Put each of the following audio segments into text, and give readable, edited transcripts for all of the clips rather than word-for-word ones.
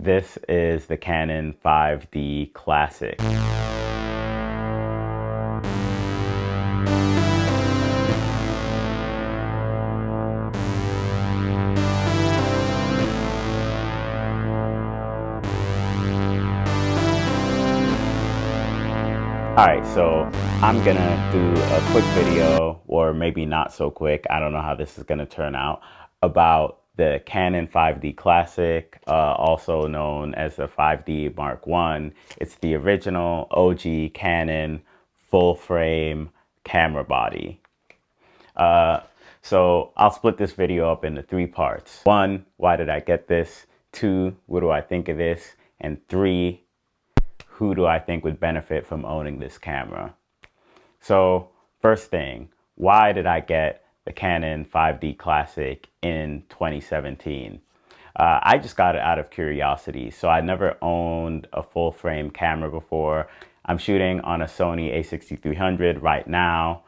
This is the Canon 5D Classic. Alright, so I'm gonna do a quick video, or maybe not so quick, I don't know how this is gonna turn out, about the Canon 5D Classic, also known as the 5D Mark I. It's the original OG Canon full frame camera body. So I'll split this video up into three parts. One, why did I get this? Two, what do I think of this? And three, who do I think would benefit from owning this camera? So first thing, why did I get the Canon 5D Classic in 2017? I just got it out of curiosity. So I never owned a full frame camera before. I'm shooting on a Sony a6300 right now.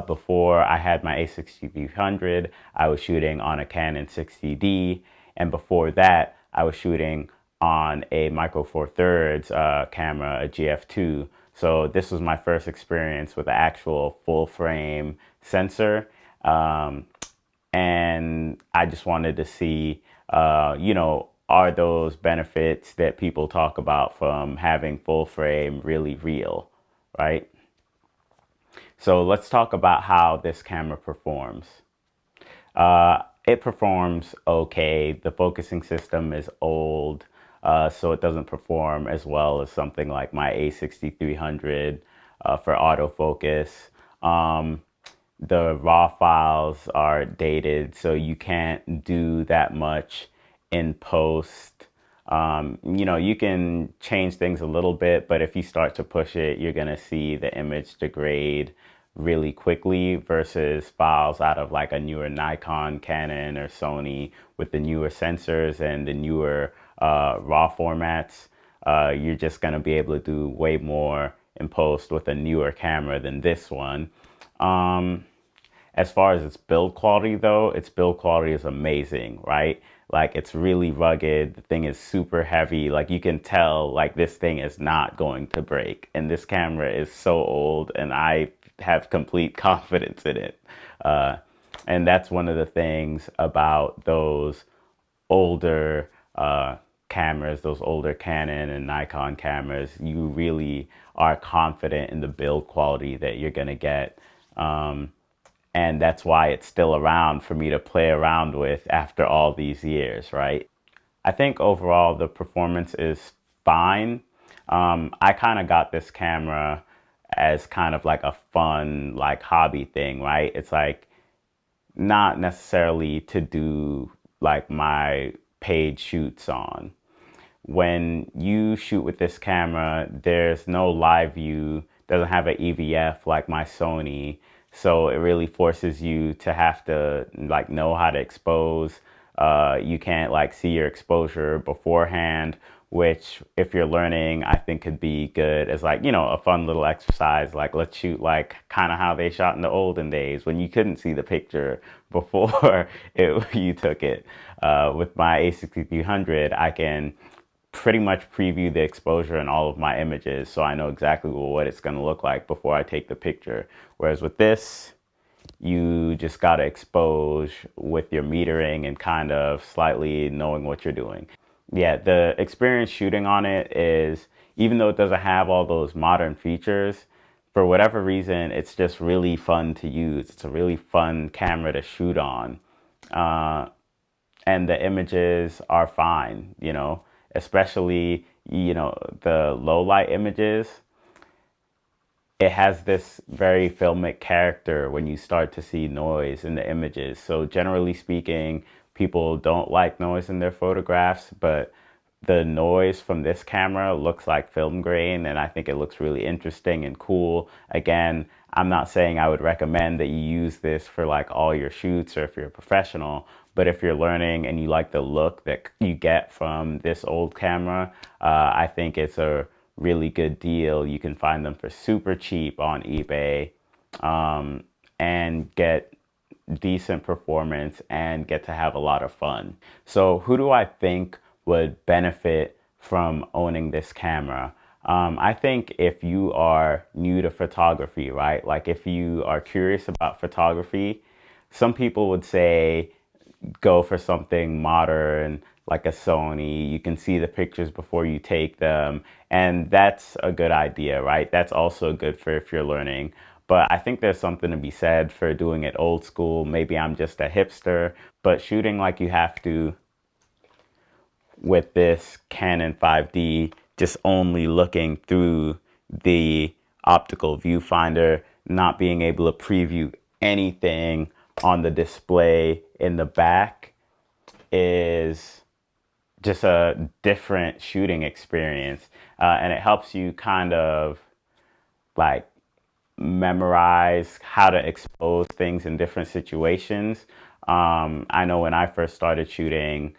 Before I had my a6300, I was shooting on a Canon 60D. And before that, I was shooting on a Micro Four Thirds camera, a GF2. So this was my first experience with the actual full frame sensor. And I just wanted to see, are those benefits that people talk about from having full frame really real, right? So let's talk about how this camera performs. It performs okay. The focusing system is old. So it doesn't perform as well as something like my a6300 for autofocus. The raw files are dated, so you can't do that much in post. You can change things a little bit, but if you start to push it, you're gonna see the image degrade really quickly versus files out of like a newer Nikon, Canon, or Sony with the newer sensors and the newer raw formats. You're just gonna be able to do way more in post with a newer camera than this one. As far as its build quality though, its build quality is amazing, right? Like it's really rugged. The thing is super heavy. Like you can tell like this thing is not going to break. And this camera is so old and I have complete confidence in it. And that's one of the things about those older cameras, those older Canon and Nikon cameras. You really are confident in the build quality that you're gonna get. And that's why it's still around for me to play around with after all these years, right? I think overall the performance is fine. I kind of got this camera as kind of like a fun, like hobby thing, right? It's like not necessarily to do like my paid shoots on. When you shoot with this camera, there's no live view, doesn't have an EVF like my Sony. So it really forces you to have to like know how to expose. You can't like see your exposure beforehand, which if you're learning, I think could be good as like, a fun little exercise. Like let's shoot like kind of how they shot in the olden days when you couldn't see the picture before you took it. With my a6300, I can pretty much preview the exposure in all of my images, so I know exactly what it's going to look like before I take the picture. Whereas with this, you just got to expose with your metering and kind of slightly knowing what you're doing. Yeah, the experience shooting on it is, even though it doesn't have all those modern features, for whatever reason, it's just really fun to use. It's a really fun camera to shoot on. And the images are fine, especially, the low light images. It has this very filmic character when you start to see noise in the images. So generally speaking, people don't like noise in their photographs, but the noise from this camera looks like film grain, and I think it looks really interesting and cool. Again, I'm not saying I would recommend that you use this for like all your shoots or if you're a professional, but if you're learning and you like the look that you get from this old camera, I think it's a really good deal. You can find them for super cheap on eBay, and get decent performance and get to have a lot of fun. So who do I think would benefit from owning this camera. I think if you are new to photography, right? Like if you are curious about photography, some people would say go for something modern like a Sony. You can see the pictures before you take them. And that's a good idea, right? That's also good for if you're learning. But I think there's something to be said for doing it old school. Maybe I'm just a hipster, but shooting like you have to with this Canon 5D, just only looking through the optical viewfinder, not being able to preview anything on the display in the back is just a different shooting experience. And it helps you kind of like memorize how to expose things in different situations. I know when I first started shooting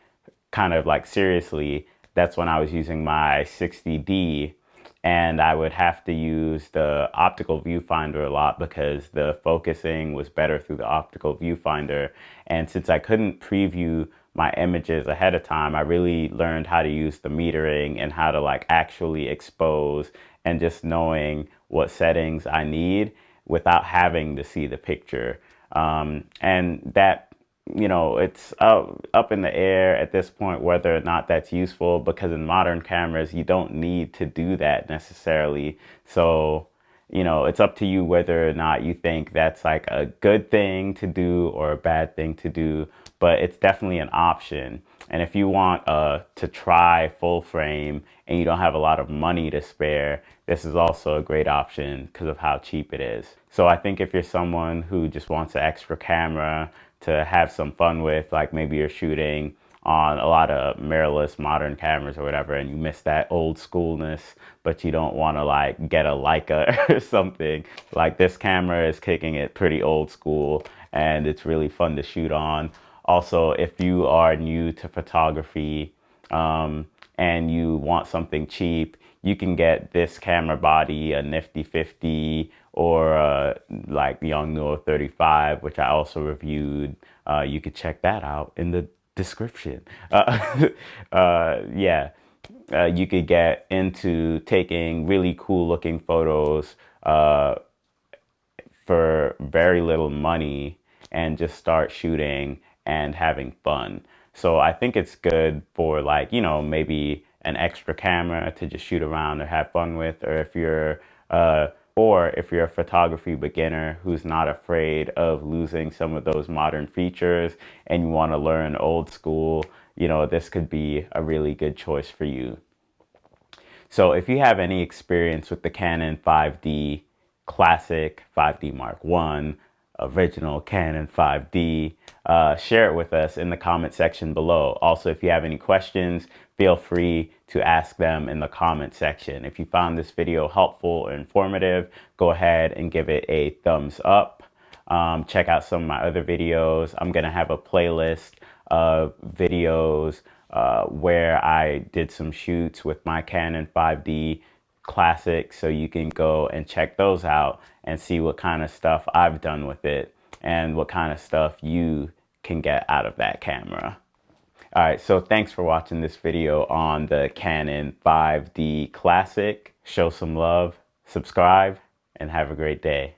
kind of like seriously, that's when I was using my 60D, and I would have to use the optical viewfinder a lot because the focusing was better through the optical viewfinder. And since I couldn't preview my images ahead of time, I really learned how to use the metering and how to like actually expose, and just knowing what settings I need without having to see the picture. And that, it's up in the air at this point whether or not that's useful, because in modern cameras, you don't need to do that necessarily. So, it's up to you whether or not you think that's like a good thing to do or a bad thing to do, but it's definitely an option. And if you want to try full frame and you don't have a lot of money to spare, this is also a great option because of how cheap it is. So I think if you're someone who just wants an extra camera to have some fun with, like maybe you're shooting on a lot of mirrorless modern cameras or whatever, and you miss that old schoolness, but you don't want to like get a Leica or something, like this camera is kicking it pretty old school and it's really fun to shoot on. Also, if you are new to photography and you want something cheap, you can get this camera body, a nifty 50 or like Yongnuo 35, which I also reviewed. You could check that out in the description. Yeah, you could get into taking really cool looking photos for very little money and just start shooting and having fun. So I think it's good for like, maybe an extra camera to just shoot around or have fun with, or if you're a photography beginner who's not afraid of losing some of those modern features and you want to learn old school, this could be a really good choice for you. So if you have any experience with the Canon 5D Classic, 5D Mark I, original Canon 5D, share it with us in the comment section below. Also, if you have any questions, feel free to ask them in the comment section. If you found this video helpful or informative, go ahead and give it a thumbs up. Check out some of my other videos. I'm going to have a playlist of videos where I did some shoots with my Canon 5D Classic, so you can go and check those out and see what kind of stuff I've done with it and what kind of stuff you can get out of that camera. All right, so thanks for watching this video on the Canon 5D Classic. Show some love, subscribe, and have a great day.